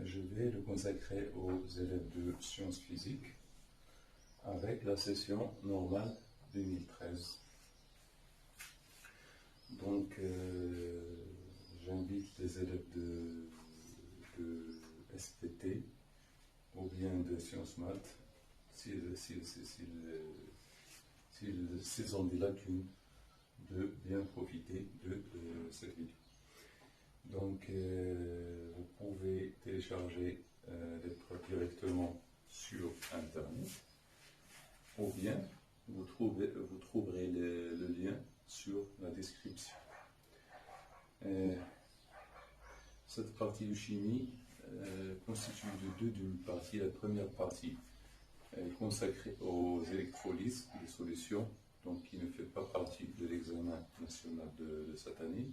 je vais le consacrer aux élèves de sciences physiques avec la session normale 2013. Donc, j'invite les élèves de SPT ou bien de sciences maths, s'ils ont des lacunes, de bien profiter de cette vidéo. Donc, vous pouvez télécharger l'épreuve directement sur Internet, ou bien vous trouverez le lien sur la description. Cette partie de chimie constitue de deux parties. La première partie est consacrée aux électrolyses des solutions, donc qui ne fait pas partie de l'examen national de cette année.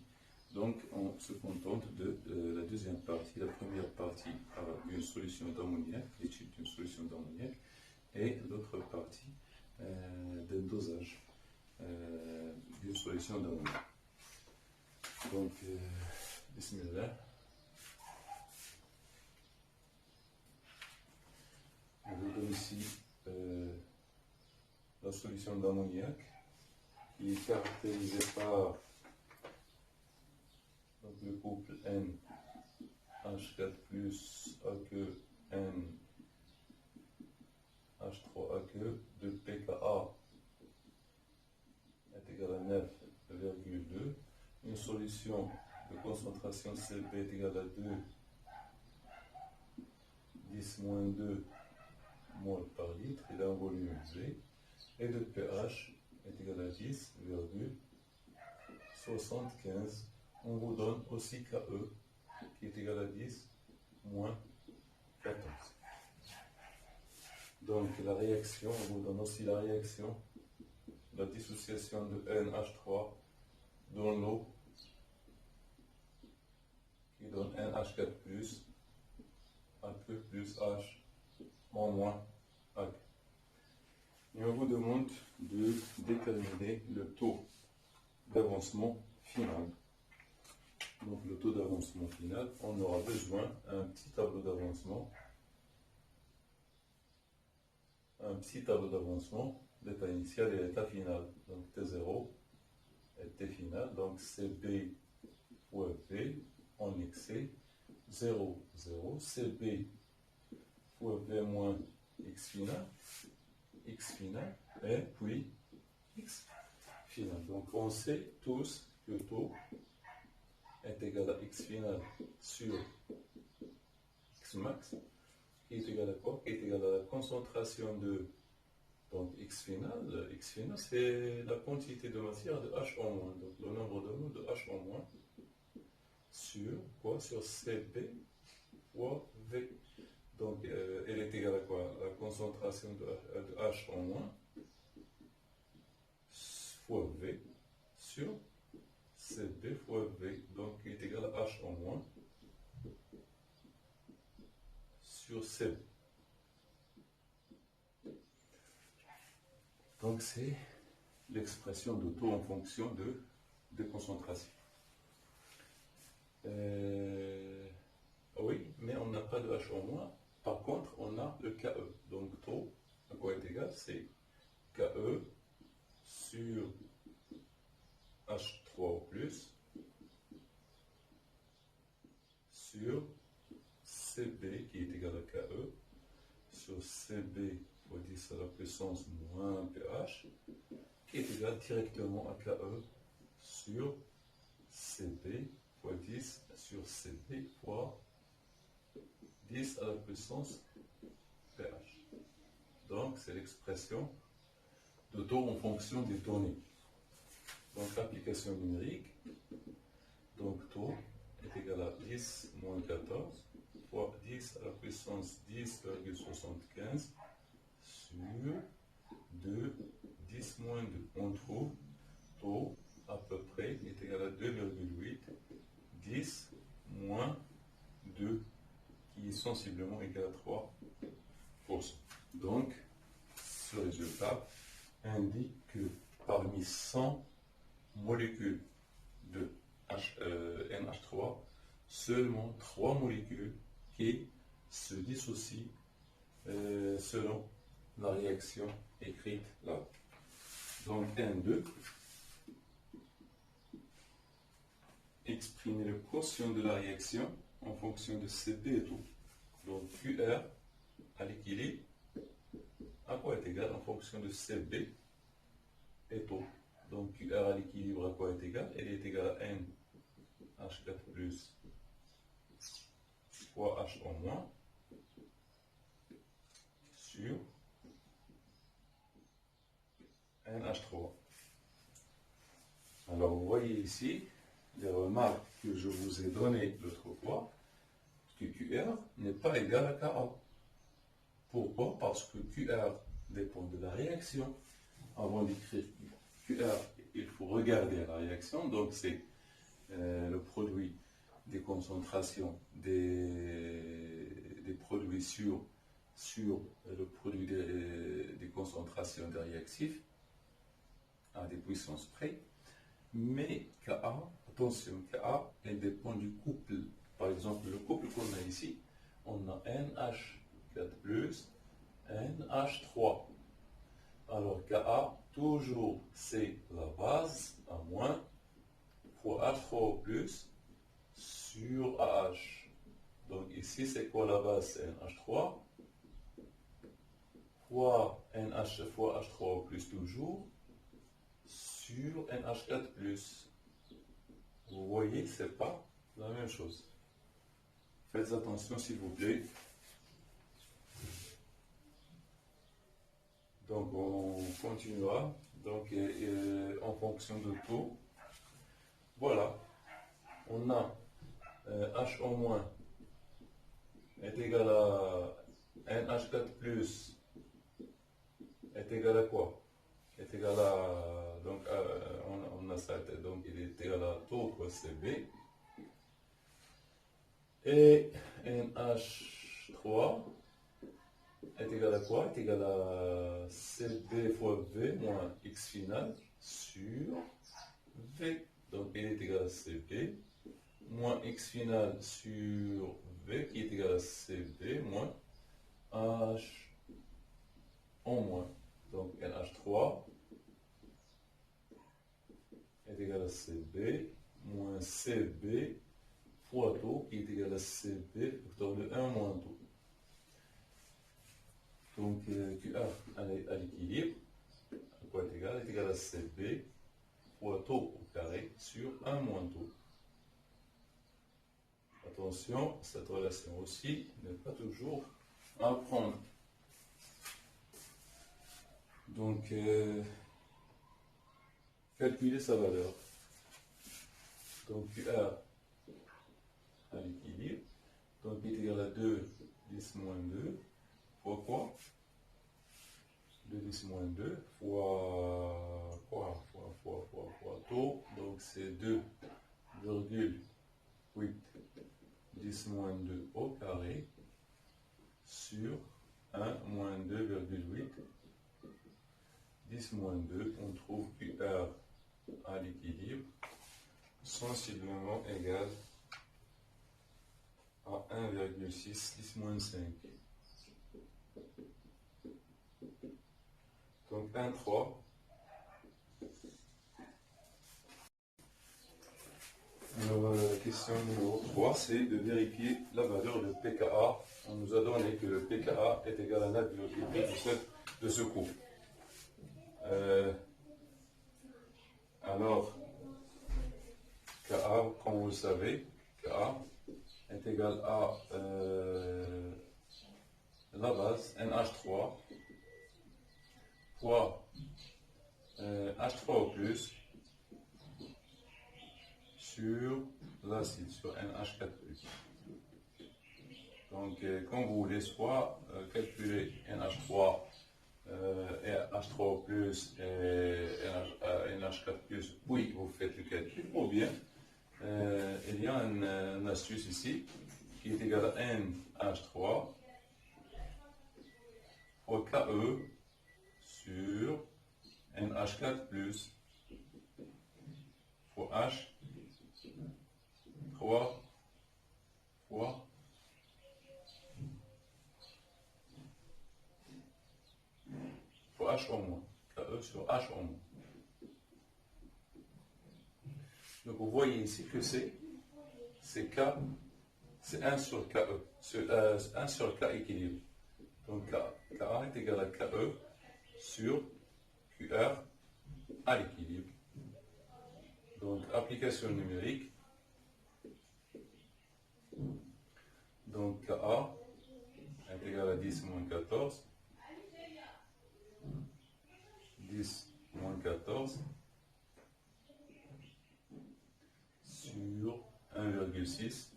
Donc on se contente de la deuxième partie. La première partie une solution d'ammoniac, l'étude d'une solution d'ammoniac, et l'autre partie d'un dosage d'une solution d'ammoniac. Donc, bismillah. Je vous donne ici la solution d'ammoniac qui est caractérisée par donc, le couple N H4 plus AQ N H3 AQ de pKa est égal à 9,2. Une solution de concentration Cp est égale à 2, 10-2 mol par litre, il a un volume V, et le pH est égal à 10,75. On vous donne aussi KE qui est égal à 10 moins 14. Donc la réaction, on vous donne aussi la réaction, la dissociation de NH3 dans l'eau qui donne NH4+, AQ plus H en moins AQ. Et on vous demande de déterminer le taux d'avancement final. Donc le taux d'avancement final, on aura besoin d'un petit tableau d'avancement. Un petit tableau d'avancement, l'état initial et l'état final. Donc T0 et T final. Donc CB fois V en excès, 0, 0. CB fois V moins X final, et puis X final. Donc on sait tous que le taux est égal à X final sur X max, qui est égal à quoi? Qui est égal à la concentration de donc X final c'est la quantité de matière de H en moins, donc le nombre de moles de H en moins sur quoi? Sur Cp fois V. Donc elle est égale à quoi? La concentration de H en moins fois V sur Cp fois V, donc qui est égal à H en moins sur Cp. Donc c'est l'expression de taux en fonction de concentration. Oui, mais on n'a pas de H en moins. Par contre, on a le KE. Donc taux à quoi est égal? C'est KE sur H3 au plus sur CB qui est égal à KE sur CB fois 10 à la puissance moins pH qui est égal directement à KE sur CB fois 10 sur CB fois 10 à la puissance pH. Donc c'est l'expression de taux en fonction des données. Donc l'application numérique, donc taux est égal à 10 moins 14 fois 10 à la puissance 10,75 sur 2, 10 moins 2. On trouve taux à peu près est égal à 2,8, 10 moins 2 qui est sensiblement égal à 3%. Donc ce résultat indique que parmi 100 molécules de NH3, seulement 3 molécules qui se dissocient selon la réaction écrite là. Donc N2, exprimer le quotient de la réaction en fonction de Cp et tout. Donc QR à l'équilibre, à quoi est égal en fonction de Cb et tout. Donc QR à l'équilibre à quoi est égal? Elle est égale à N H4 plus fois H en moins sur NH3. Alors vous voyez ici les remarques que je vous ai données l'autre fois, que QR n'est pas égal à Ka. Pourquoi? Parce que QR dépend de la réaction. Avant d'écrire QR, il faut regarder la réaction. Donc c'est le produit des concentrations des produits sur le produit des concentrations des réactifs à des puissances près. Mais Ka, attention, Ka, elle dépend du couple. Par exemple, le couple qu'on a ici, on a NH4 plus NH3. Alors Ka, toujours c'est la base à moins fois H3 plus sur AH. Donc ici c'est quoi la base? C'est NH3 fois NH fois H3 plus toujours sur NH4 plus. Vous voyez, c'est pas la même chose. Faites attention s'il vous plaît. Donc on continuera. Donc en fonction de tout. Voilà. On a H en moins est égal à NH4 plus est égal à quoi? Est égal à, donc on a ça, donc il est égal à taux fois Cb et NH3 est égal à quoi? Est égal à Cb fois V moins X final sur V. Donc il est égal à Cb moins X final sur V qui est égal à Cb moins H en moins. Donc NH3 est égal à Cb moins Cb fois taux qui est égal à Cb facteur de 1 moins taux. Donc QR à l'équilibre, à quoi est égal? Est égal à Cb fois taux au carré sur 1 moins taux. Attention, cette relation aussi n'est pas toujours à prendre. Donc, calculer sa valeur. Donc, QR à l'équilibre, donc il est égal à 2, 10 moins 2, fois quoi? 2, 10 moins 2, fois taux, donc c'est 2,8 10 moins 2 au carré sur 1 moins 2,8 10 moins 2, on trouve QR à l'équilibre sensiblement égal à 1,6 10 moins 5. Donc 1,3. Alors, question numéro 3, c'est de vérifier la valeur de pKa. On nous a donné que le pKa est égal à 9,8 de ce couple. Alors, Ka, comme vous le savez, Ka est égal à la base NH3 fois H3 au plus sur l'acide, sur NH4+. Donc, quand vous voulez soit calculer NH3 et H3+, et NH4+, oui, vous faites le calcul, ou bien il y a une astuce ici qui est égale à NH3 fois KE sur NH4+, fois H3 fois H en moins. KE sur H en moins. Donc vous voyez ici que c'est K, c'est 1 sur KE, 1 sur K équilibre. Donc KA est égal à KE sur QR à l'équilibre. Donc application numérique. Donc KA est égal à 10 moins 14. 10 moins 14 sur 1,6.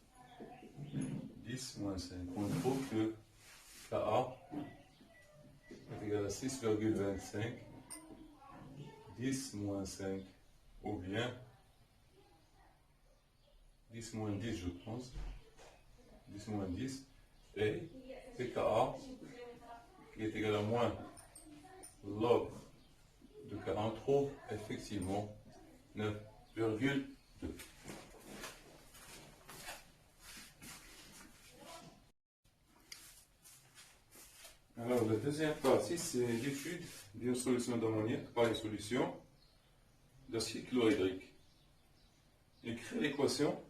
10 moins 5. On trouve que KA est égal à 6,25. 10 moins 5 ou bien 10 moins 10 je pense. 10 moins 10 et PKA qui est égal à moins log de K, on trouve effectivement 9,2. Alors la deuxième partie c'est l'étude d'une solution d'ammoniac par une solution d'acide chlorhydrique. Écrire l'équation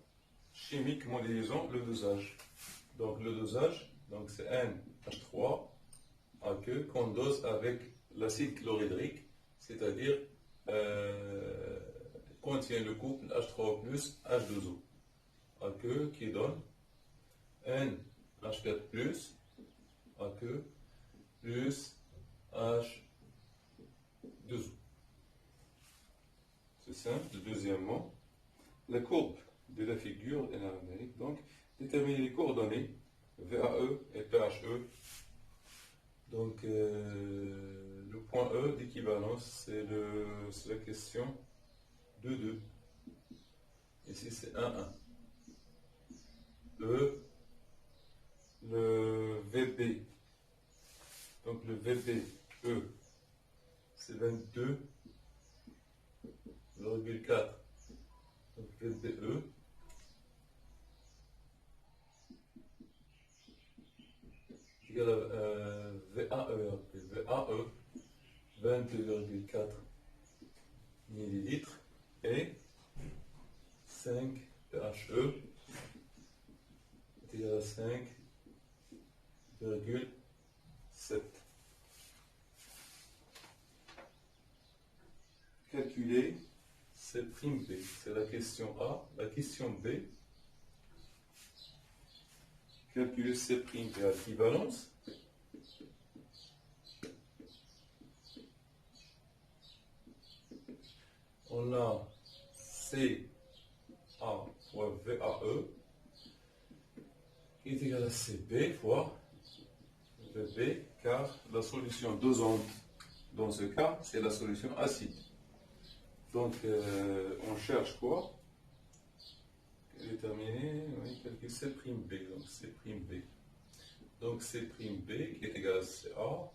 chimique modélisant le dosage. Donc le dosage, donc c'est NH3 AQ qu'on dose avec l'acide chlorhydrique, c'est-à-dire contient le couple H3O plus H2O. AQ qui donne NH4 plus AQ plus H2O. C'est simple. Deuxièmement, la courbe de la figure est numérique. Donc, déterminer les coordonnées VAE et PHE. Donc, le point E d'équivalence, c'est la question 2,2. Ici, c'est 1,1. Le VB. Donc, le VBE, c'est 22,4. Donc, VBE. Égal à VAE, 22,4 millilitres et 5 PHE est égal à 5,7. Calculer C', B, c'est la question A. La question B, calculer C', B à l'équivalence. On a CA fois VAE qui est égal à CB fois VB, car la solution dosante dans ce cas, c'est la solution acide. Donc, on cherche quoi? Déterminer, oui, calculer C', B. Donc, C', B. Donc, C', B qui est égal à CA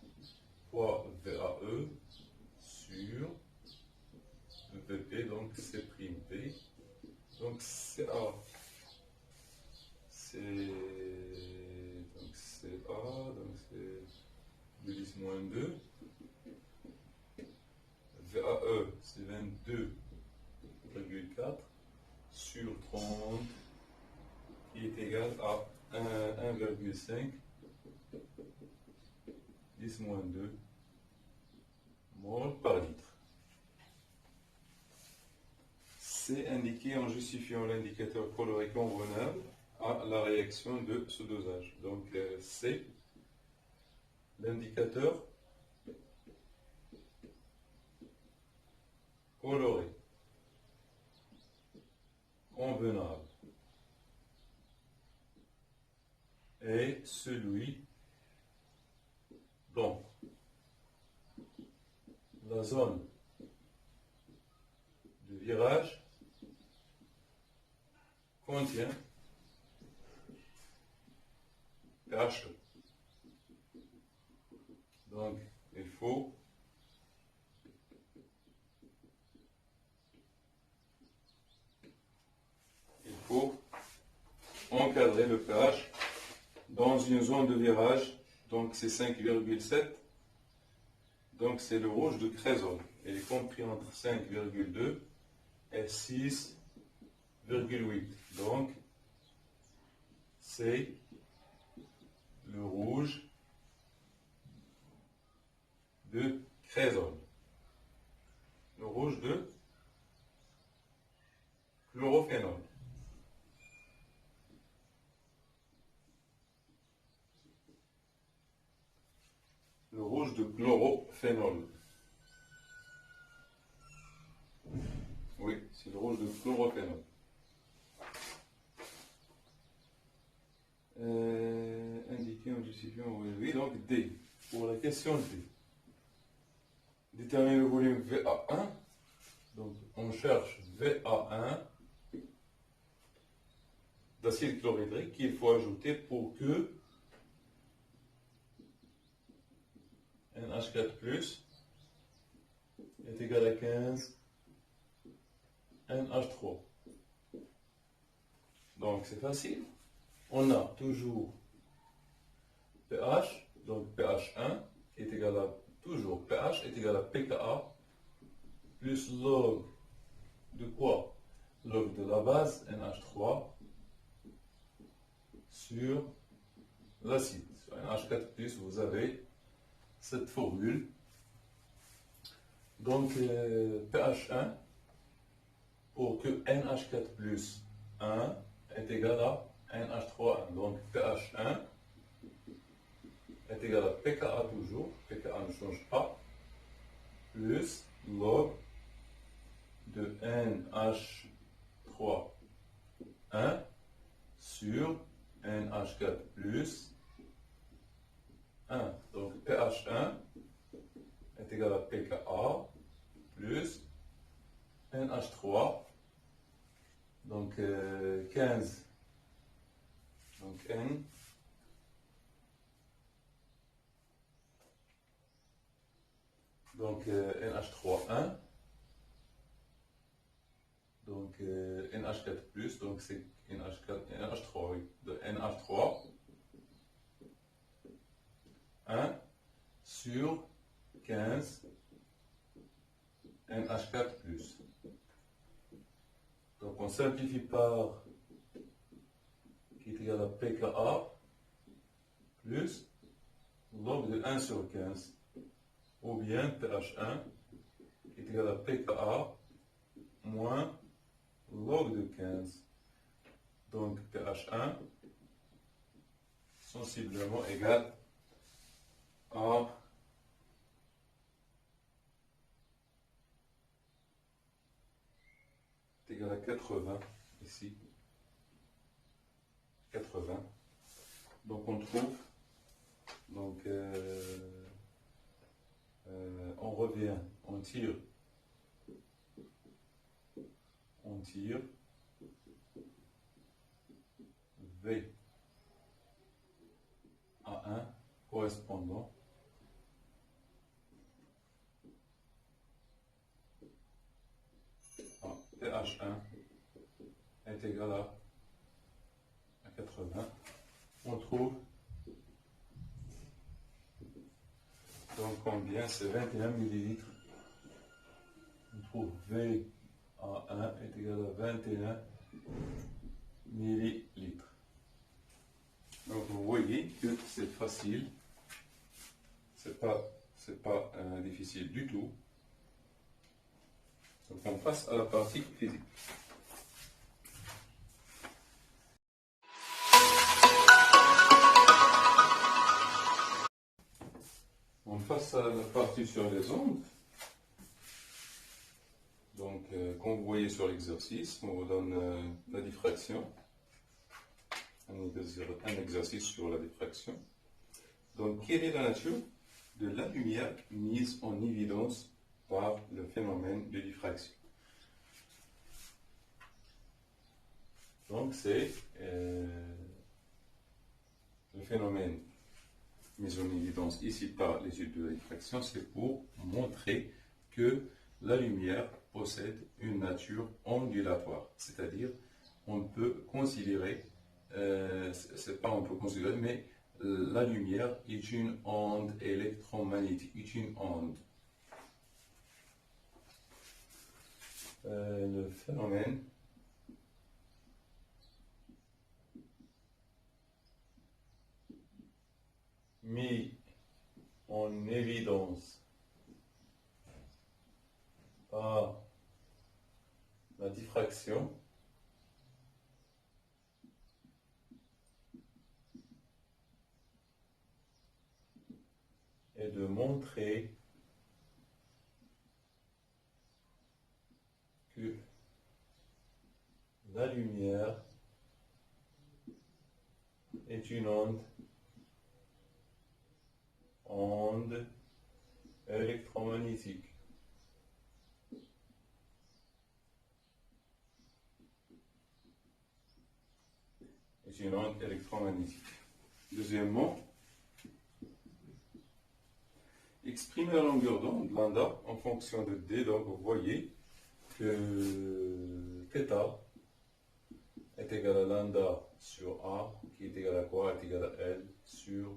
fois VAE sur VB, donc C', B. Donc, CA, c'est c'est 10 moins 2. VAE, c'est 22,4 sur 30 qui est égal à 1,5 10 moins 2 mol par litre. C'est indiqué en justifiant l'indicateur coloré convenable à la réaction de ce dosage. Donc c'est l'indicateur coloré convenable et celui dont la zone de virage contient PHE. Donc, il faut encadrer le pH dans une zone de virage. Donc c'est 5,7. Donc c'est le rouge de Cresol. Il est compris entre 5,2 et 6,8. Donc c'est le rouge de Cresol. Le rouge de chlorophénol. Le rouge de chlorophénol. Oui, c'est le rouge de chlorophénol. Indiquer un justifiant, oui, donc D. Pour la question D. Déterminer le volume VA1. Donc on cherche VA1 d'acide chlorhydrique qu'il faut ajouter pour que NH4+ est égal à 15 NH3. Donc c'est facile. On a toujours pH, donc pH1 est égal à toujours pH est égal à pKa plus log de quoi? Log de la base NH3 sur l'acide. Sur NH4+, vous avez cette formule. Donc pH1 pour que NH4+ 1 est égal à NH3. Donc pH1 est égal à pKa toujours, pKa ne change pas, plus log de NH3 1 sur NH4+ 1. Donc pH1 est égal à pKa plus NH3, donc 15, donc N, donc NH3 donc NH4+, donc c'est NH3, oui, de NH3 1 sur 15 NH4+. Donc on simplifie par qui est égal à pKa plus log de 1 sur 15, ou bien pH1 qui est égal à pKa moins log de 15. Donc pH1 sensiblement égal à égal à 80 ici. 80. Donc on trouve, donc on revient, on tire V à 1 correspondant à pH1 est égal à 80. On trouve donc combien? C'est 21 millilitres. On trouve V à 1 est égal à 21 millilitres. Donc vous voyez que c'est facile, c'est pas difficile du tout. Donc on passe à la partie physique. On passe à la partie sur les ondes. Donc, comme vous voyez sur l'exercice, on vous donne la diffraction. Un exercice sur la diffraction. Donc, quelle est la nature de la lumière mise en évidence par le phénomène de diffraction? Donc, c'est le phénomène mis en évidence ici par l'étude de la diffraction, c'est pour montrer que la lumière possède une nature ondulatoire, c'est-à-dire on peut considérer c'est pas on peut considérer, mais la lumière est une onde électromagnétique, est une onde. Le phénomène mis en évidence par la diffraction est de montrer que la lumière est une onde électromagnétique. Est une onde électromagnétique. Deuxièmement, exprimer la longueur d'onde lambda en fonction de d. Donc vous voyez que θ est égal à lambda sur A, qui est égal à quoi? Est égal à L sur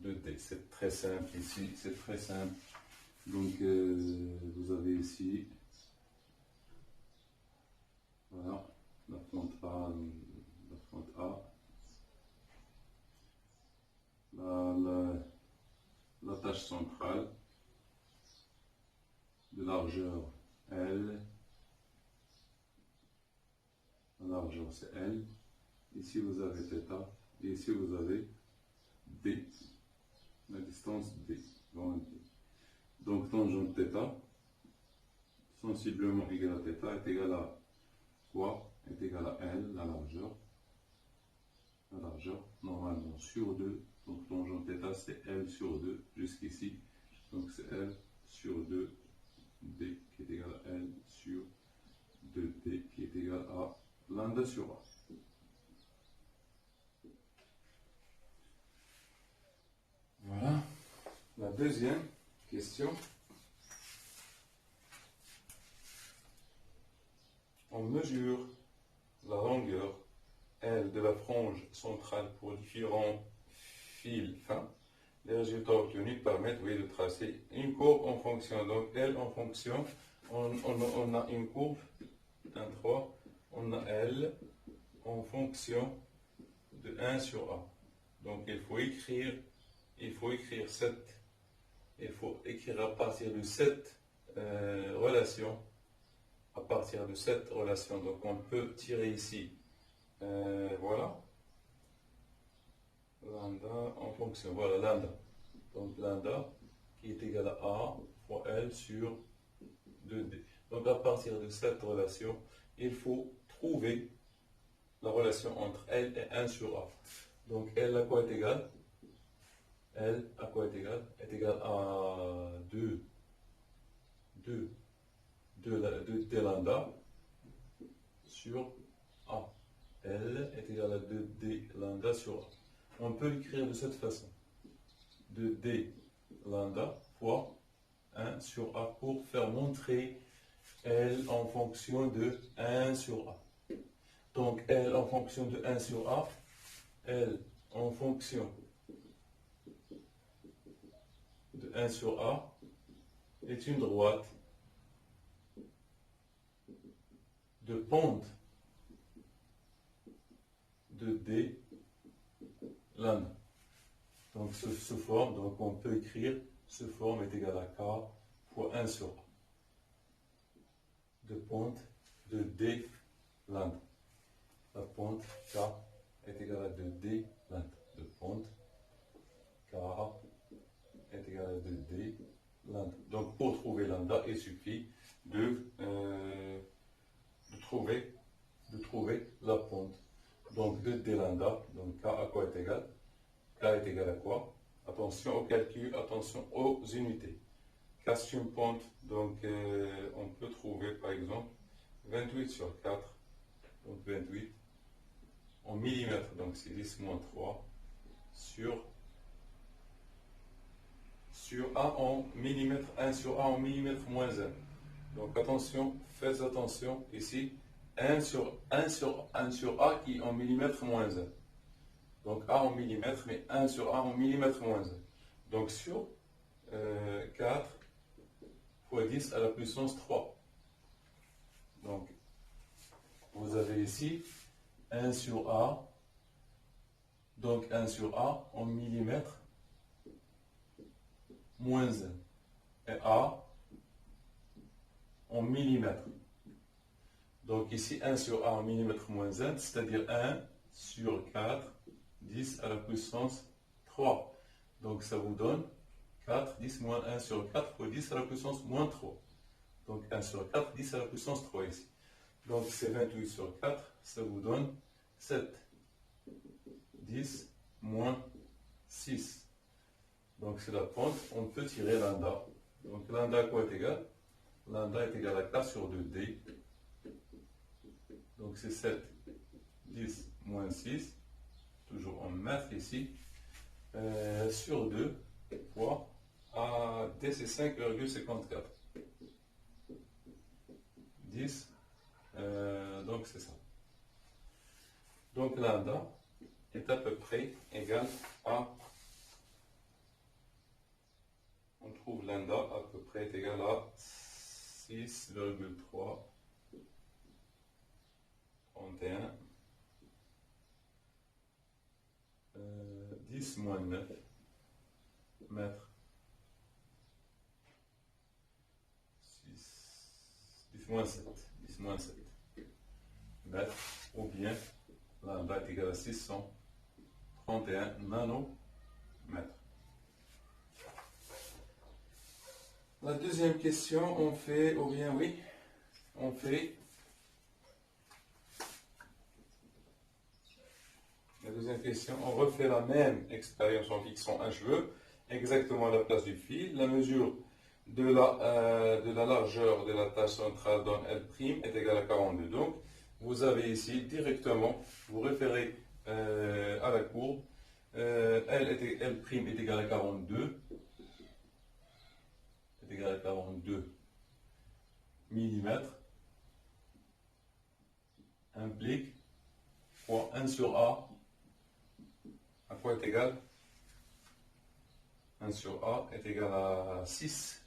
2D. C'est très simple ici, c'est très simple. Donc vous avez ici, voilà, la fente A, la tâche centrale de largeur L, la largeur c'est L, ici vous avez θ, et ici vous avez D, la distance D, donc tangente θ, sensiblement égal à θ, est égal à quoi? Est égal à L, la largeur normalement sur 2, donc tangente θ c'est L sur 2 jusqu'ici, donc c'est L sur 2 D qui est égal à L sur 2D qui est égal à lambda sur A. Voilà la deuxième question. On mesure la longueur L de la frange centrale pour différents fils fins. Les résultats obtenus permettent, oui, de tracer une courbe en fonction. Donc L en fonction, on a une courbe, 1, 3, on a L en fonction de 1 sur A. Donc il faut écrire 7. Il faut écrire à partir de cette relation. À partir de cette relation, donc on peut tirer ici, voilà, lambda en fonction, voilà lambda. Donc lambda qui est égal à A fois L sur 2D. Donc à partir de cette relation, il faut trouver la relation entre L et 1 sur A. Donc L à quoi est égal? L à quoi est égal? Est égal à 2 d lambda sur A. L est égal à 2d lambda sur A. On peut l'écrire de cette façon. 2d lambda fois 1 sur A pour faire montrer L en fonction de 1 sur A. Donc L en fonction de 1 sur A, L en fonction de 1 sur A est une droite de pente de D lambda. Donc ce forme, donc on peut écrire ce forme est égal à K fois 1 sur A de pente de D lambda. La pente K est égale à 2D lambda. De pente K est égal à 2D lambda. Donc pour trouver lambda, il suffit de trouver la pente. Donc 2D lambda, donc K à quoi est égal? K est égal à quoi? Attention au calcul, attention aux unités. K c'est une pente, donc on peut trouver par exemple 28 sur 4, donc 28 en millimètres, donc c'est 10 moins 3 sur A en millimètres, 1 sur A en millimètres moins 1. Donc attention, faites attention ici, 1 sur A qui est en millimètres moins 1. Donc A en millimètres, mais 1 sur A en millimètres moins 1. Donc sur 4 fois 10 à la puissance 3. Donc vous avez ici 1 sur A. Donc 1 sur A en millimètres moins 1. Et A en millimètres. Donc ici 1 sur A en millimètres moins 1, c'est-à-dire 1 sur 4, 10 à la puissance 3. Donc ça vous donne 4, 10 moins 1 sur 4 fois 10 à la puissance moins 3. Donc 1 sur 4, 10 à la puissance 3 ici. Donc c'est 28 sur 4, ça vous donne 7. 10 moins 6. Donc c'est la pente, on peut tirer lambda. Donc lambda à quoi est égal? Lambda est égal à K sur 2D. Donc c'est 7, 10 moins 6, toujours en mètres ici, sur 2 fois D c'est 5,54. 10, donc c'est ça. Donc lambda est à peu près égal à, on trouve lambda à peu près est égal à 6,3 31 10 moins 9 mètres 10 moins 7 mètres, ou bien lambda est égal à 631 nanomètres. La deuxième question, on fait, ou bien oui, on fait la deuxième question, on refait la même expérience en fixant un cheveu exactement à la place du fil. La mesure de la largeur de la tâche centrale dans L' est égale à 42. Donc, vous avez ici directement, vous référez à la courbe. L' est égal à 42. Est égal à 42 mm. Implique fois 1 sur A. À quoi est égal? 1 sur A est égal à 6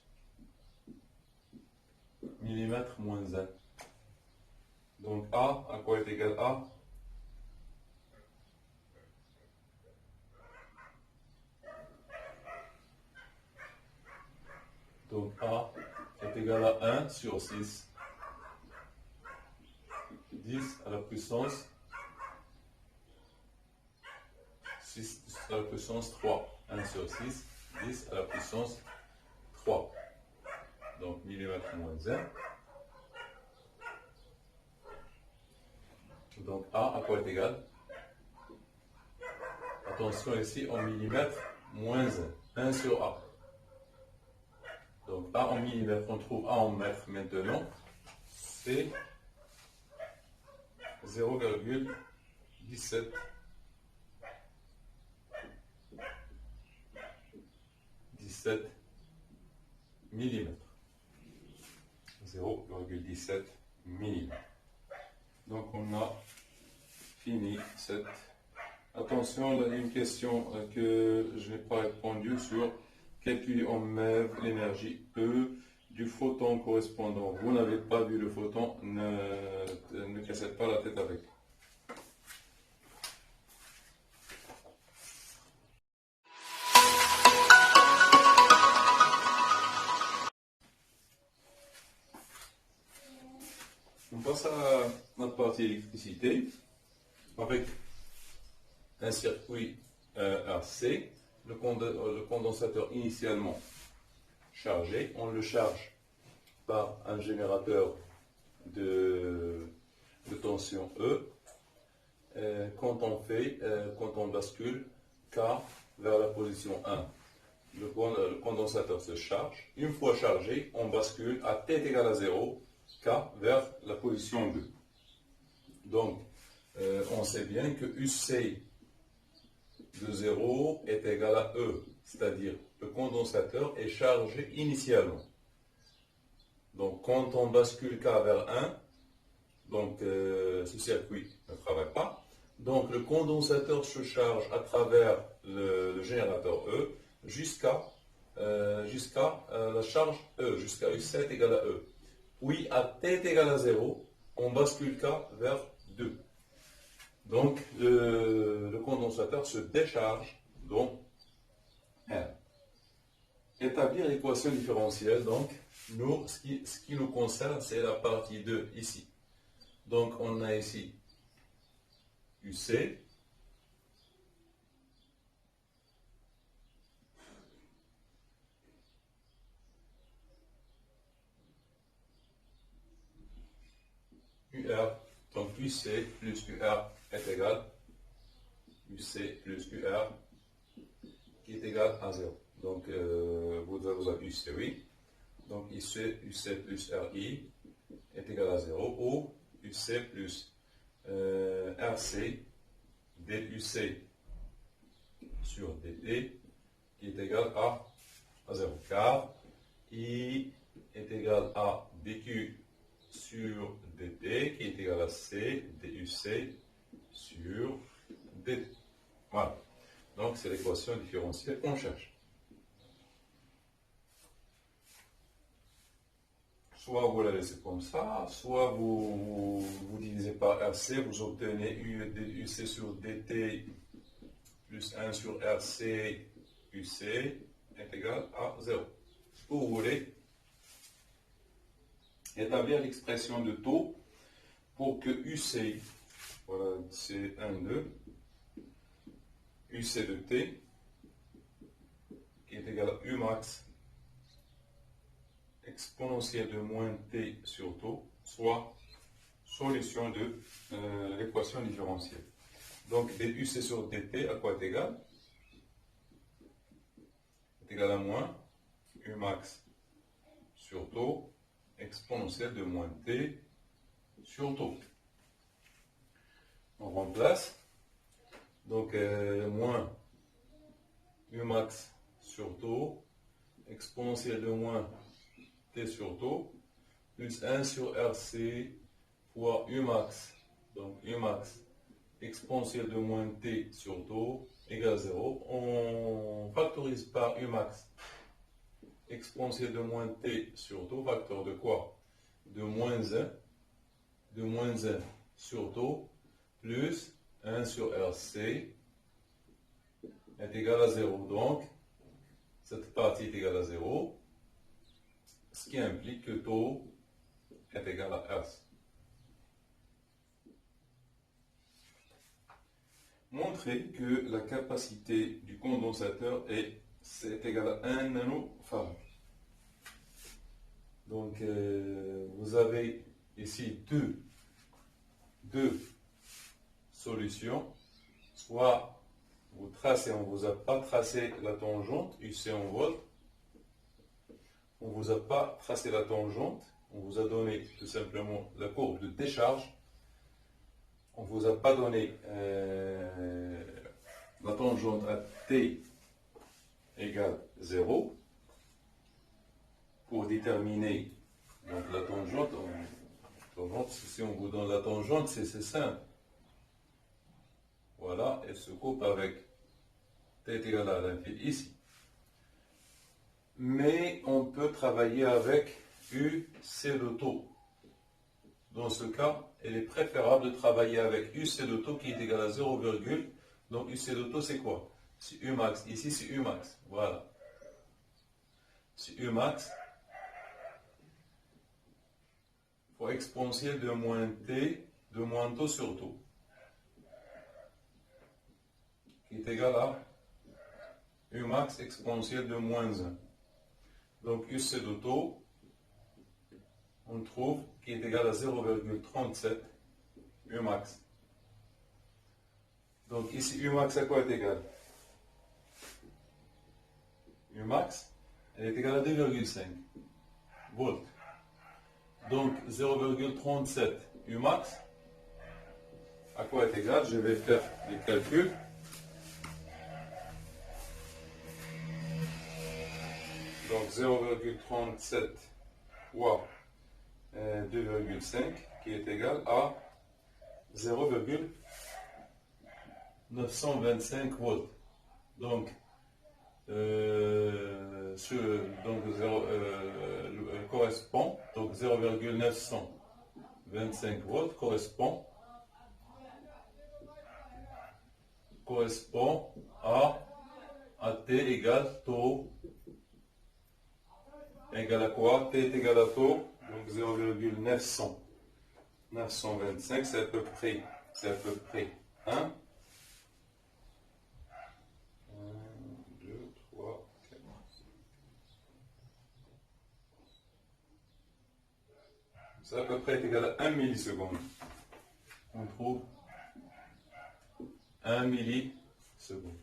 mm moins 1. Donc A, à quoi est égal A? Donc A est égal à 1 sur 6. 10 à la puissance 6 à la puissance 3. 1 sur 6, 10 à la puissance 3. Donc millimètre moins 1. Donc A à quoi est égal? Attention ici en millimètres moins 1. 1 sur A. Donc A en millimètres, on trouve A en mètres maintenant. C'est 0,17 millimètres. 0,17 millimètres. Donc on a fini cette. Attention, il y a une question que je n'ai pas répondu sur calculer en MEV l'énergie E du photon correspondant. Vous n'avez pas vu le photon, ne cassez pas la tête avec. On passe à notre partie électricité avec un circuit AC, le condensateur initialement chargé, on le charge par un générateur de tension E. Quand on bascule K vers la position 1, le condensateur se charge. Une fois chargé, on bascule à T est égal à 0, K vers la position 2. Donc, on sait bien que UC de 0 est égal à E, c'est-à-dire le condensateur est chargé initialement. Donc quand on bascule K vers 1, Donc, ce circuit ne travaille pas. Donc, le condensateur se charge à travers le générateur E jusqu'à la charge E, jusqu'à U7 égale à E. Puis, à T est égal à 0, on bascule K vers 2. Donc, le condensateur se décharge, donc, R. Établir l'équation différentielle, donc, nous, ce qui nous concerne, c'est la partie 2 ici. Donc, on a ici UC, UR, donc UC plus UR est égal UC plus UR qui est égal à 0. Donc, vous avez UC, oui. Donc, UC plus RI est égal à 0 ou UC plus RC DUC sur DT qui est égal à 0. Car I est égal à DQ sur DT qui est égal à C DUC sur DT. Voilà. Donc, c'est l'équation différentielle qu'on cherche. Soit vous la laissez comme ça, soit vous divisez par RC, vous obtenez UC sur DT plus 1 sur RC UC est égal à 0. Vous voulez établir l'expression de taux pour que UC, voilà, c'est 1, 2, UC de T, qui est égal à U max exponentielle de moins T sur taux, soit solution de l'équation différentielle. Donc, DUC sur DT, à quoi est égal? Est égal à moins U max sur taux exponentielle de moins T sur taux. On remplace. Donc, moins U max sur taux exponentielle de moins T sur taux plus 1 sur RC fois U max. Donc, U max exponentielle de moins T sur taux égale 0. On factorise par U max exponentielle de moins T sur taux, facteur de quoi? De moins 1 sur taux plus 1 sur RC est égal à 0. Donc, cette partie est égale à 0, ce qui implique que taux est égal à RC. Montrer que la capacité du condensateur est égale à 1 nanofarad. Donc, vous avez ici deux solutions. Soit vous tracez, on ne vous a pas tracé la tangente, UC en volt. On ne vous a pas tracé la tangente, on vous a donné tout simplement la courbe de décharge. On ne vous a pas donné la tangente à T égale 0 pour déterminer donc, la tangente. Si on vous donne la tangente, c'est simple. Voilà, elle se coupe avec T est égal à l'infini ici. Mais on peut travailler avec UC de taux. Dans ce cas, il est préférable de travailler avec UC de taux qui est égal à 0, donc UC de taux c'est quoi? C'est U max. Ici c'est U max. Voilà. C'est U max fois exponentielle de moins T de moins taux sur taux. Qui est égal à U max exponentielle de moins 1. Donc UC de taux, on trouve qui est égal à 0,37 U max. Donc ici U max à quoi est égal? U max, elle est égale à 2,5 volts. Donc 0,37 U max à quoi est égal? Je vais faire les calculs. Donc 0,37 fois 2,5 qui est égal à 0,925 volts. Donc, correspond, donc 0,925 volts correspond à T égale taux égale à quoi? T est égal à taux, donc 0,925, c'est à peu près 1. 2, 3, 4. C'est à peu près égal à 1 milliseconde. On trouve 1 milliseconde.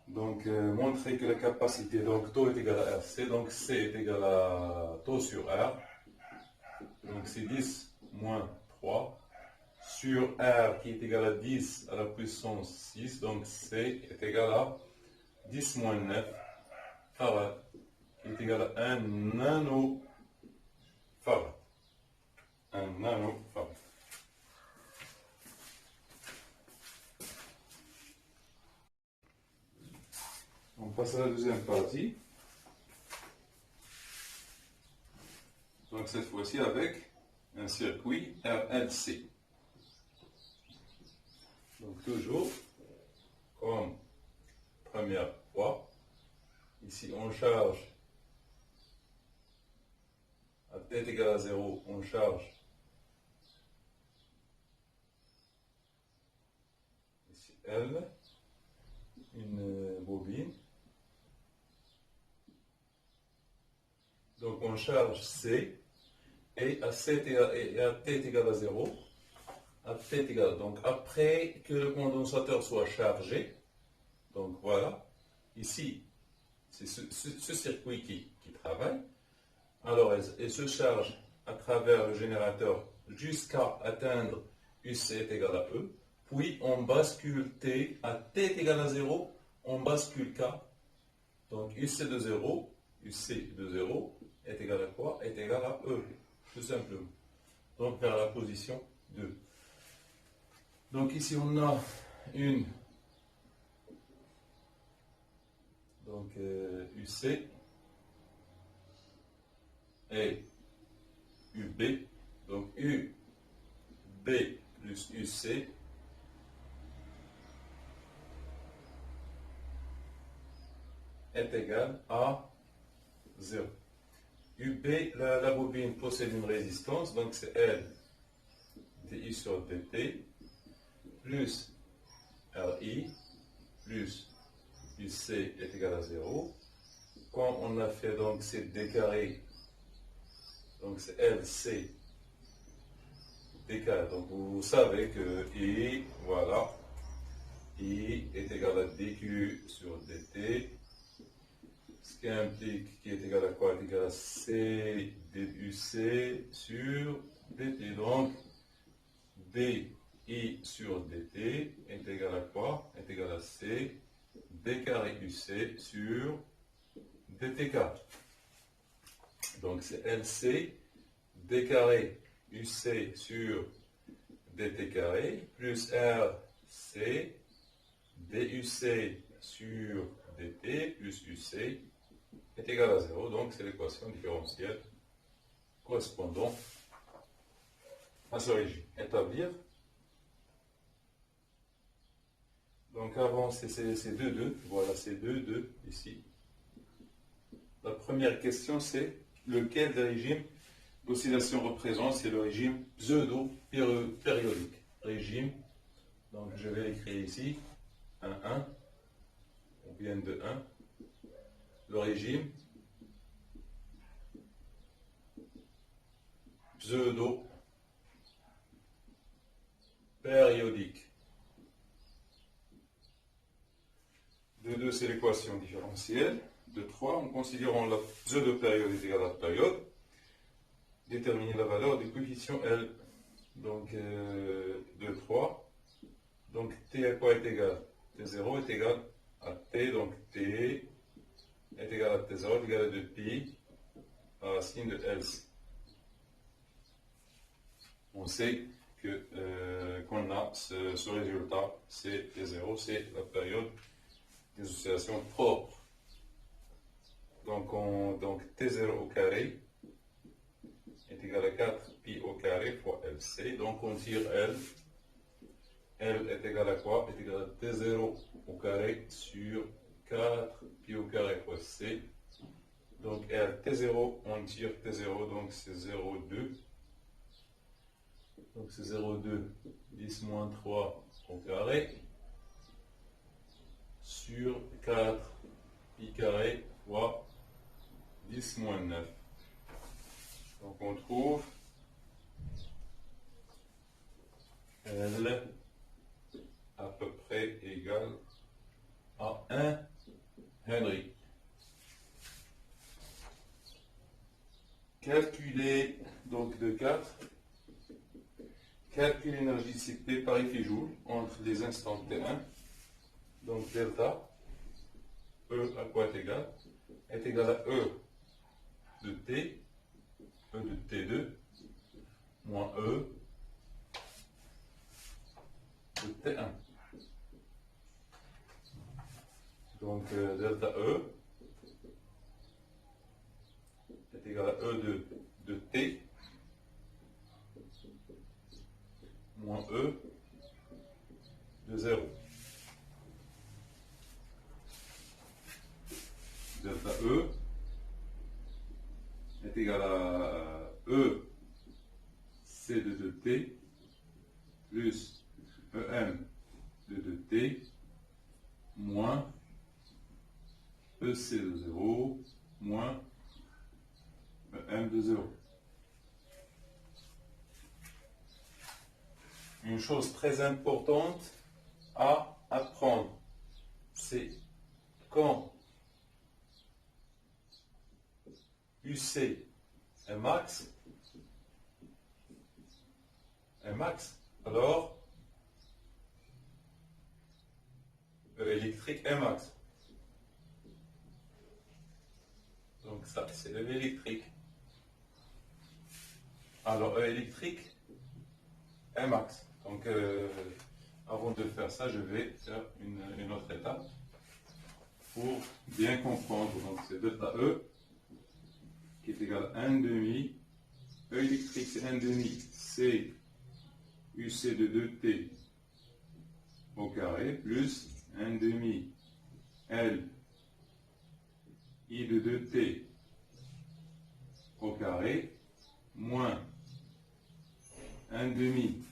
Donc, montrer que la capacité, donc taux est égal à RC, donc C est égal à taux sur R. Donc, c'est 10 moins 3 sur R qui est égal à 10 à la puissance 6. Donc, C est égal à 10 moins 9 farad, qui est égal à 1 nanofarad. 1 nanofarad. On passe à la deuxième partie. Donc cette fois-ci avec un circuit RLC. Donc toujours, comme première fois, ici on charge à t égale à 0, on charge ici L, une bobine. Donc on charge C et à t est égal à 0, à t est égal. Donc après que le condensateur soit chargé, donc voilà, ici c'est ce circuit qui travaille. Alors elle se charge à travers le générateur jusqu'à atteindre UC est égal à E. Puis on bascule T à t est égal à 0, on bascule K. Donc UC de 0 est égal à quoi? Est égal à E, tout simplement. Donc vers la position 2. Donc ici on a une donc UC et UB. Donc UB plus UC est égal à 0. UB, la bobine possède une résistance, donc c'est L dI sur dt plus RI plus UC est égal à 0. Quand on a fait donc c'est d carré, donc c'est LC d carré. Donc vous savez que I, voilà, I est égal à dQ sur dt. Ce qui implique qui est égal à quoi? Est égal à C dUC sur dt. Donc, dI sur dt est égal à quoi? Est égal à C d carré UC sur dt carré. Donc, c'est LC d carré UC sur dt carré plus RC DUC sur dt plus UC est égal à 0, donc c'est l'équation différentielle correspondant à ce régime. Établir. Donc avant c'est 2,2, voilà c'est 2,2 ici. La première question c'est lequel des régimes d'oscillation représente? C'est le régime pseudo-périodique. Régime, donc je vais l'écrire ici, 1, 1, on vient de 1. Le régime pseudo-périodique. 2, c'est l'équation différentielle. De 3, en considérant la pseudo-période est égale à la période, déterminer la valeur du coefficient L. Donc, 2, 3. Donc, T à quoi est égal? T0 est égal à T, donc T est égal à T0 est égal à 2pi à la racine de LC. on sait qu'on a ce résultat, c'est T0, c'est la période des oscillations propres. Donc T0 au carré est égal à 4 pi au carré fois LC. Donc on tire L. L est égal à quoi? Est égal à T0 au carré sur 4 pi au carré fois C. Donc T0, on tire T0, donc c'est 0,2. Donc c'est 0,2, 10 moins 3 au carré sur 4 pi carré fois 10 moins 9. Donc on trouve L à peu près égal à 1 Henry. Calculer donc de 4. Calculer l'énergie dissipée par effet Joule entre les instants T1. Donc delta, E à quoi est égal? Est égal à E de T, E de T2, moins E de T1. Donc delta E est égal à E de T moins E de 0. Delta E est égal à E C de 2T plus EM de 2T moins EC de 0 moins EM de 0. Une chose très importante à apprendre, c'est quand UC est max, alors E électrique est max. Donc ça, c'est E électrique. Alors E électrique est max. Donc avant de faire ça, je vais faire une autre étape pour bien comprendre. Donc c'est delta E qui est égal à 1 demi. E électrique c'est 1 demi. C'est UC de 2T au carré plus 1 demi L I de 2T au carré moins 1 demi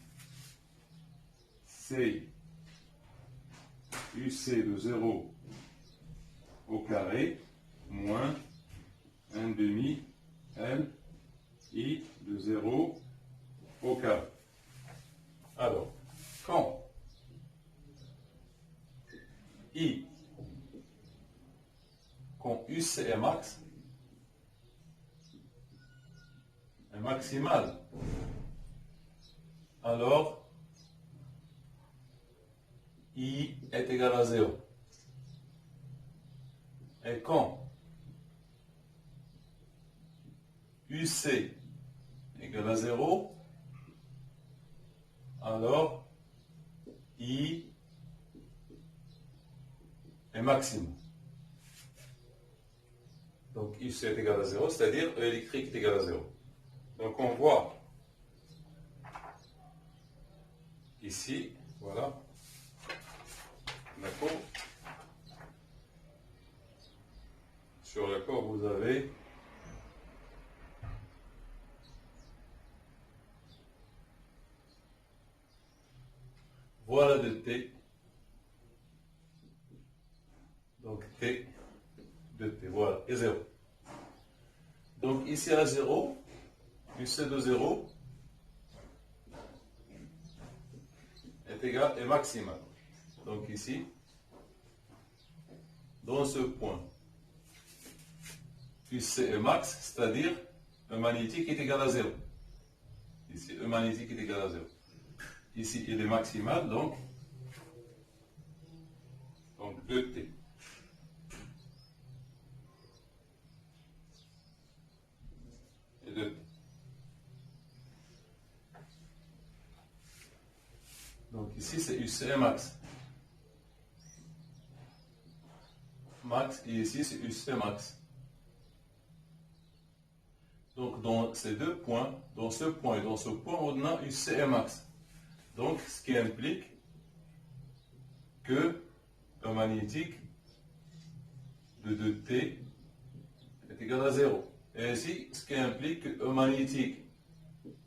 C UC de 0 au carré moins 1 demi L I de 0 au carré. Alors, quand UC est max, est maximal, alors I est égal à 0. Et quand UC égale à 0, alors I est maximum. Donc UC est égal à 0, c'est-à-dire E électrique est égal à 0. Donc on voit ici, voilà, d'accord. Sur le corps, vous avez voilà de T. Donc T de T, voilà, et 0. Donc ici à 0, UC de 0 est égal et maximal. Donc ici, dans ce point, UC est max, c'est-à-dire E magnétique est égal à 0. Ici, E magnétique est égal à 0. Ici, il est maximal, donc 2T. Et 2T. ici c'est UC max. Max, et ici c'est UC max. Donc dans ces deux points, dans ce point et dans ce point, on a UC max. Donc ce qui implique que le magnétique de 2T est égal à 0. Et ici, ce qui implique que E magnétique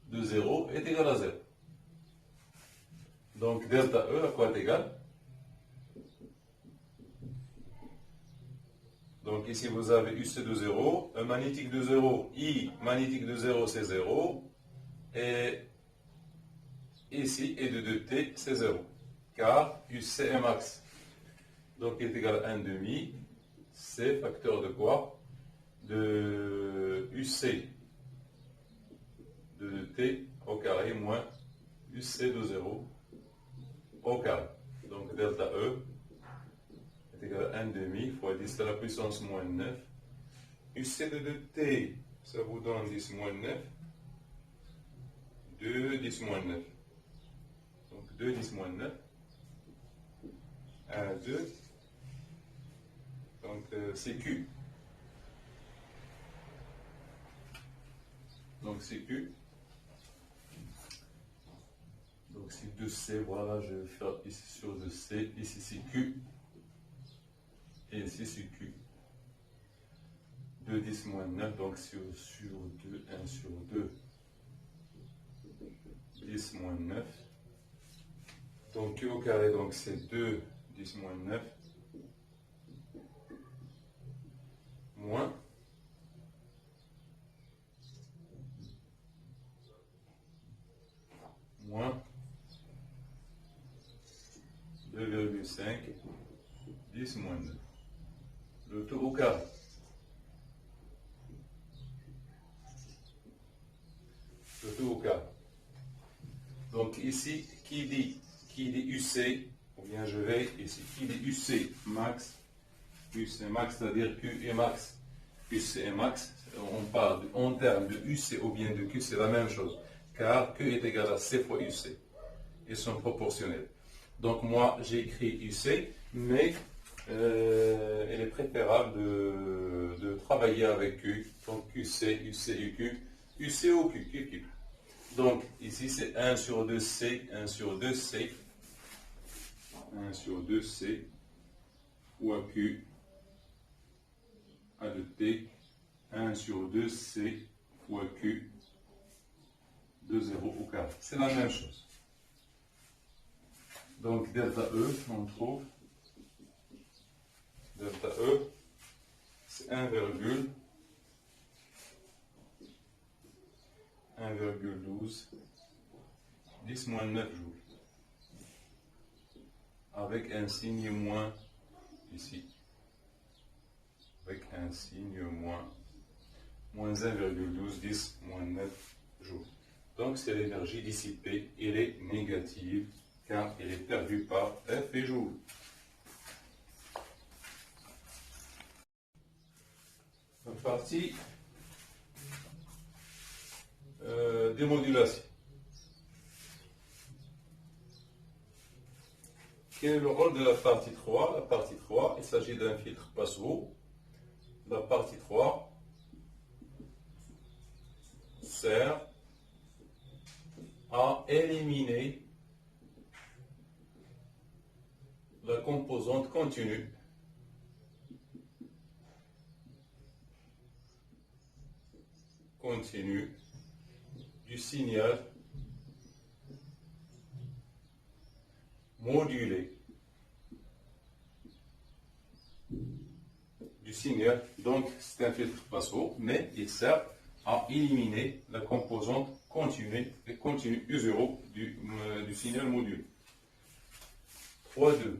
de 0 est égal à 0. Donc delta E à quoi est égal? Donc ici vous avez UC de 0, E magnétique de 0, I magnétique de 0 c'est 0, et ici E de 2T c'est 0, car UC est max. Donc il est égal à 1 demi, c'est facteur de quoi? De UC de 2T au carré moins UC de 0 au carré. Donc delta E est égal à 1 demi fois 10 à la puissance moins 9. UC de 2T, ça vous donne 10 moins 9. 2, 10 moins 9. Donc 2, 10 moins 9. 1, 2. Donc c'est Q. Donc c'est Q. Donc c'est 2C, voilà, je vais faire ici sur 2C, ici c'est Q, et ici c'est Q. 2, 10 moins 9, donc sur 2, 1 sur 2, 10 moins 9. Donc Q au carré, donc c'est 2, 10 moins 9, moins 2,5, 10 moins 9. Le tout au carré. Le tout au carré. Donc ici, qui dit UC, ou bien je vais ici, qui dit UC max, c'est-à-dire Q et max. UC et max, on parle en termes de UC ou bien de Q, c'est la même chose, car Q est égal à C fois UC. Ils sont proportionnels. Donc moi, j'ai écrit UC, mais il est préférable de travailler avec Q. Donc UC, UQ, UC ou Q. Donc ici, c'est 1 sur 2C, 1 sur 2C, 1 sur 2C, fois Q, A de T, 1 sur 2C, fois Q, de 0 au carré. C'est la même chose. Donc delta E, on trouve delta E, c'est 1,12 10 moins 9 joules. Avec un signe moins ici. Avec un signe moins 1,12 10 moins 9 joules. Donc c'est l'énergie dissipée, elle est négative, car elle est perdue par F et joule. La partie démodulation. Quel est le rôle de la partie 3? La partie 3, il s'agit d'un filtre passe-eau. La partie 3 sert à éliminer la composante continue du signal modulé du signal. Donc c'est un filtre passe-eau, mais il sert à éliminer la composante continue U0 du signal modulé. 3.2.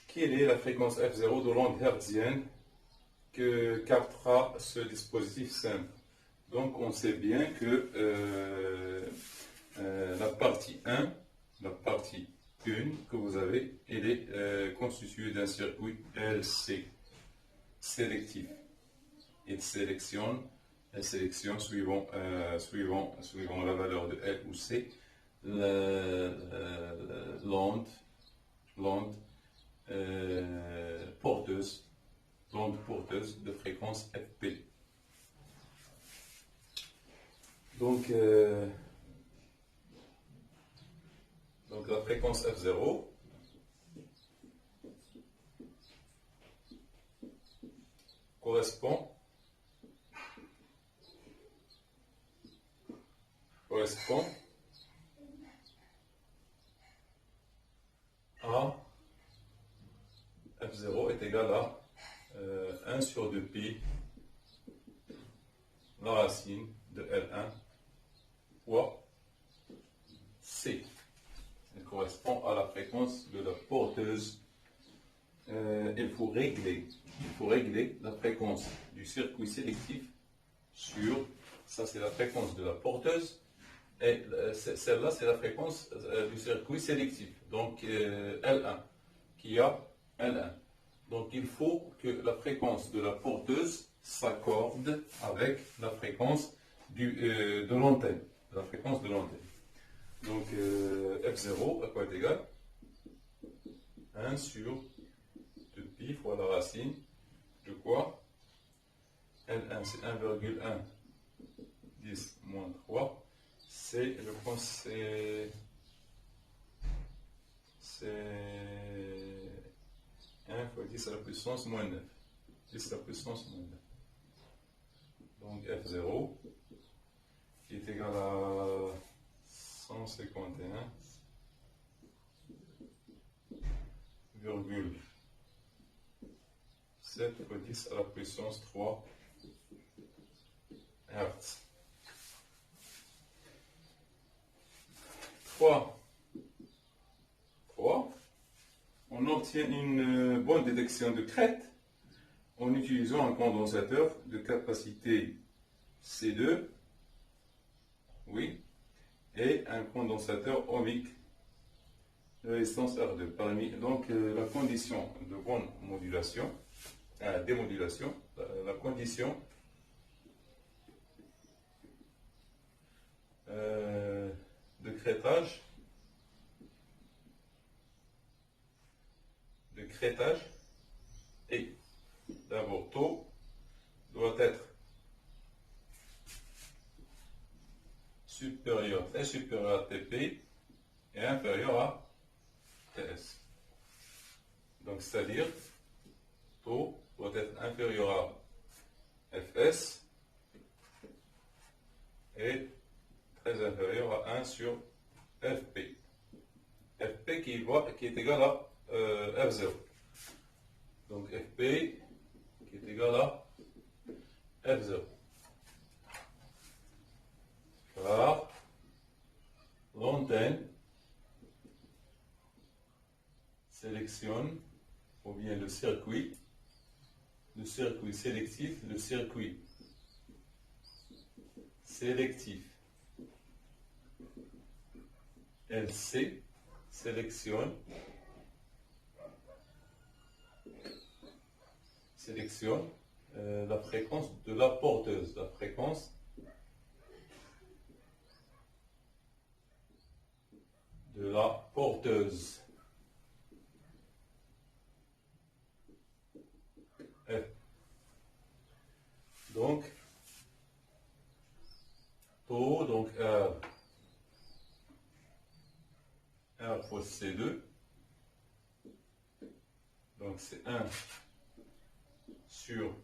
Quelle est la fréquence F0 de l'onde hertzienne que captera ce dispositif simple? Donc on sait bien que la partie 1 que vous avez, elle est constituée d'un circuit LC sélectif. Elle sélectionne suivant la valeur de L ou C l'onde porteuse, de fréquence Fp. Donc la fréquence F0 correspond à F0 est égal à 1 sur 2 pi la racine de L1 fois C. Elle correspond à la fréquence de la porteuse. Il faut régler la fréquence du circuit sélectif sur, ça c'est la fréquence de la porteuse, et celle-là c'est la fréquence du circuit sélectif, donc L1, qui a L1. Donc il faut que la fréquence de la porteuse s'accorde avec la fréquence de l'antenne. Donc F0 à quoi est égal 1 sur 2 pi fois la racine de quoi L1 c'est 1,1 10 moins 3. C'est, je pense, c'est 1 fois 10 à la puissance moins 9. 10 à la puissance moins 9. Donc F0 qui est égal à 151,7 fois 10 à la puissance 3 Hz. 3. On obtient une bonne détection de crête en utilisant un condensateur de capacité C2, oui, et un condensateur ohmique de résistance R2. Donc la condition de bonne modulation, démodulation, la condition de crétage et d'abord taux doit être très supérieur à TP et inférieur à TS. Donc c'est-à-dire taux doit être inférieur à Fs et très inférieur à 1 sur Fp. Fp qui est égal à F0. Donc Fp qui est égal à F0. Car l'antenne sélectionne, ou bien le circuit sélectif LC sélectionne la fréquence de la porteuse, F. Donc, taux, donc R fois C2, donc c'est 1 sur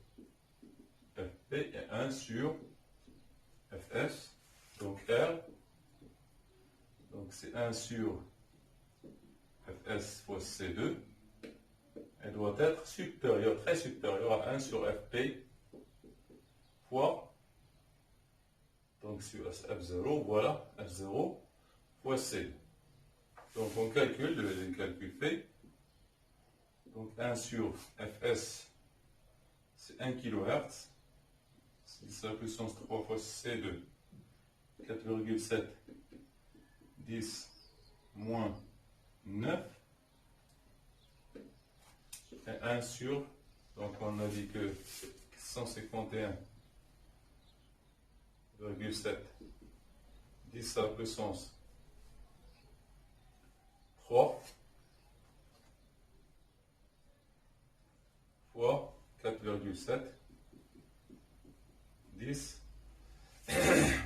Fp et 1 sur Fs, donc R, donc c'est 1 sur Fs fois C2, elle doit être supérieure, très supérieure à 1 sur Fp fois, donc sur F0, voilà, F0 fois C2. Donc on calcule, le calcul fait, donc 1 sur Fs, c'est 1 kHz, 10 à la puissance 3 fois C2, 4,7, 10 moins 9, et 1 sur, donc on a dit que 151,7, 10 à la puissance 3 fois 4,7, 10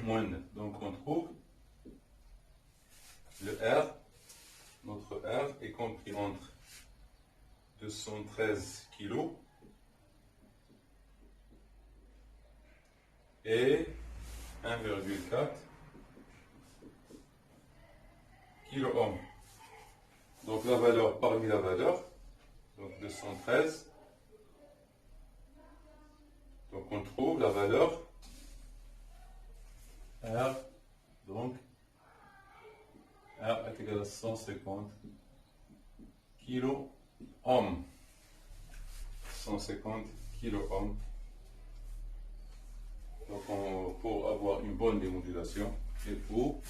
moins 9. Donc on trouve le R, notre R est compris entre 213 kg et 1,4 kilo-ohm. Donc la valeur parmi la valeur, donc 213. Donc on trouve la valeur R, donc R est égal à 150 kilo-ohm. 150 kilo-ohm. Donc pour avoir une bonne démodulation, il faut